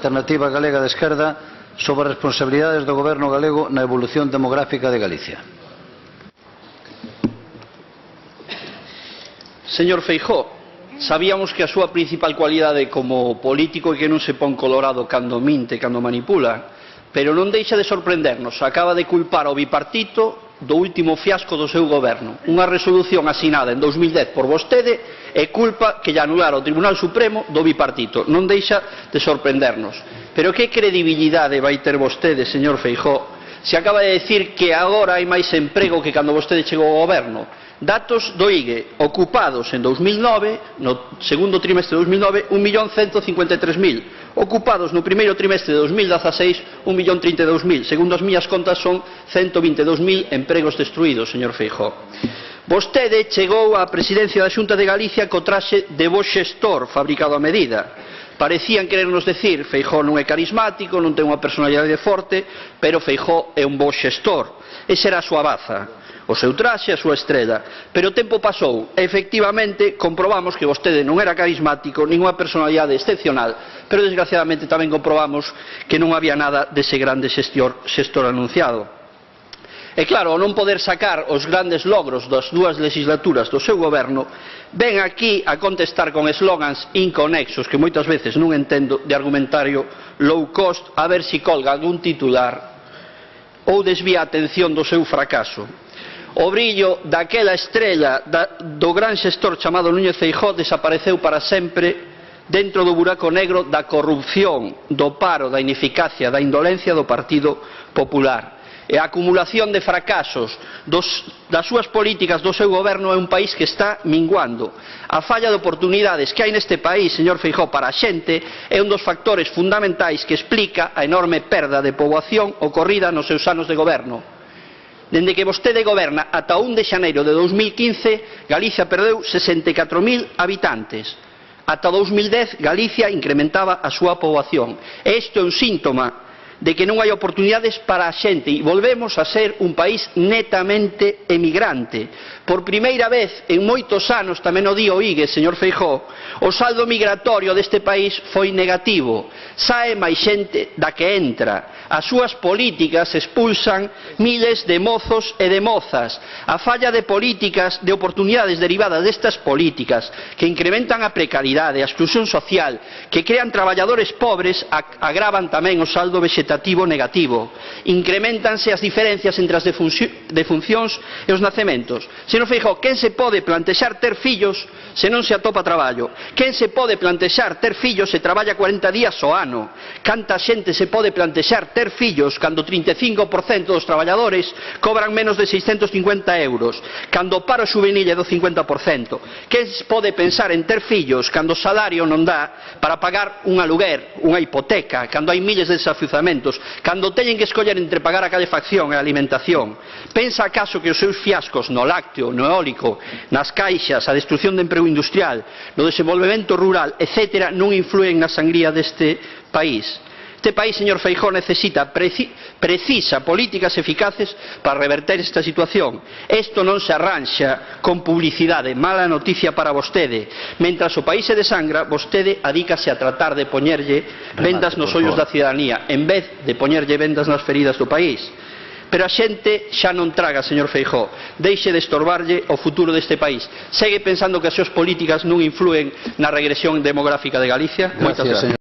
Alternativa Galega de Esquerda sobre as responsabilidades do Goberno galego na evolución demográfica de Galicia. Señor Feijóo, sabíamos que a súa principal cualidade como político é que non se pon colorado cando minte, cando manipula, pero non deixa de sorprendernos. Acaba de culpar ao bipartito do último fiasco do seu goberno. Unha resolución asinada en 2010 por vostede e culpa que lle anulara o Tribunal Supremo do bipartito. Non deixa de sorprendernos. Pero que credibilidade vai ter vostede, señor Feijóo, se acaba de decir que agora hai máis emprego que cando vostede chegou ao goberno? Datos do IGE: ocupados en 2009, no segundo trimestre de 2009, 1.153.000. Ocupados no primeiro trimestre de 2016, 1.032.000. Segundo as miñas contas, son 122.000 empregos destruídos, señor Feijóo. Vostede chegou á presidencia da Xunta de Galicia co traxe de bo xestor fabricado a medida. Parecían querernos decir: Feijóo non é carismático, non ten unha personalidade forte, pero Feijóo é un bo xestor. Esa era a súa baza, o seu traxe, a súa estrela. Pero o tempo pasou e, efectivamente, comprobamos que vostede non era carismático, nin unha personalidade excepcional, pero, desgraciadamente, tamén comprobamos que non había nada dese grande xestor anunciado. E claro, ao non poder sacar os grandes logros das dúas legislaturas do seu goberno, ven aquí a contestar con eslogans inconexos que moitas veces non entendo, de argumentario low cost, a ver si colga algún titular ou desvía a atención do seu fracaso. O brillo daquela estrela do gran xestor chamado Núñez Feijóo desapareceu para sempre dentro do buraco negro da corrupción, do paro, da ineficacia, da indolencia do Partido Popular. E a acumulación de fracasos das súas políticas do seu goberno é un país que está minguando. A falla de oportunidades que hai neste país, señor Feijóo, para a xente é un dos factores fundamentais que explica a enorme perda de poboación ocorrida nos seus anos de goberno. Dende que vostede goberna ata 1 de xaneiro de 2015, Galicia perdeu 64.000 habitantes. Ata 2010, Galicia incrementaba a súa poboación. E isto é un síntoma de que non hai oportunidades para a xente e volvemos a ser un país netamente emigrante. Por primeira vez en moitos anos, tamén o di o IGE, señor Feijóo, o saldo migratorio deste país foi negativo. Sae máis xente da que entra. As súas políticas expulsan miles de mozos e de mozas. A falla de políticas, de oportunidades derivadas destas políticas que incrementan a precariedade, a exclusión social, que crean traballadores pobres, agravan tamén o saldo vegetativo negativo. Increméntanse as diferencias entre as defuncións e os nacementos. Señor Feijóo, quen se pode plantexar ter fillos se non se atopa traballo? Quen se pode plantexar ter fillos se traballa 40 días ao ano? Canta xente se pode plantexar ter fillos cando o 35% dos traballadores cobran menos de 650 euros, cando o paro xuvenil é do 50%? Quen se pode pensar en ter fillos cando o salario non dá para pagar un aluguer, unha hipoteca, cando hai miles de desafiuzamentos, cando teñen que escoller entre pagar a calefacción e a alimentación? Pensa acaso que os seus fiascos no lácteo, no eólico, nas caixas, a destrucción de emprego industrial, no desenvolvemento rural, etc., non influen na sangría deste país? Este país, señor Feijóo, precisa políticas eficaces para reverter esta situación. Isto non se arranxa con publicidade, mala noticia para vostede. Mentras o país se desangra, vostede adícase a tratar de poñerlle vendas nos ollos da cidadanía, en vez de poñerlle vendas nas feridas do país. Pero a xente xa non traga, señor Feijóo. Deixe de estorbarlle o futuro deste país. Segue pensando que as súas políticas non influen na regresión demográfica de Galicia? Moitas gracias.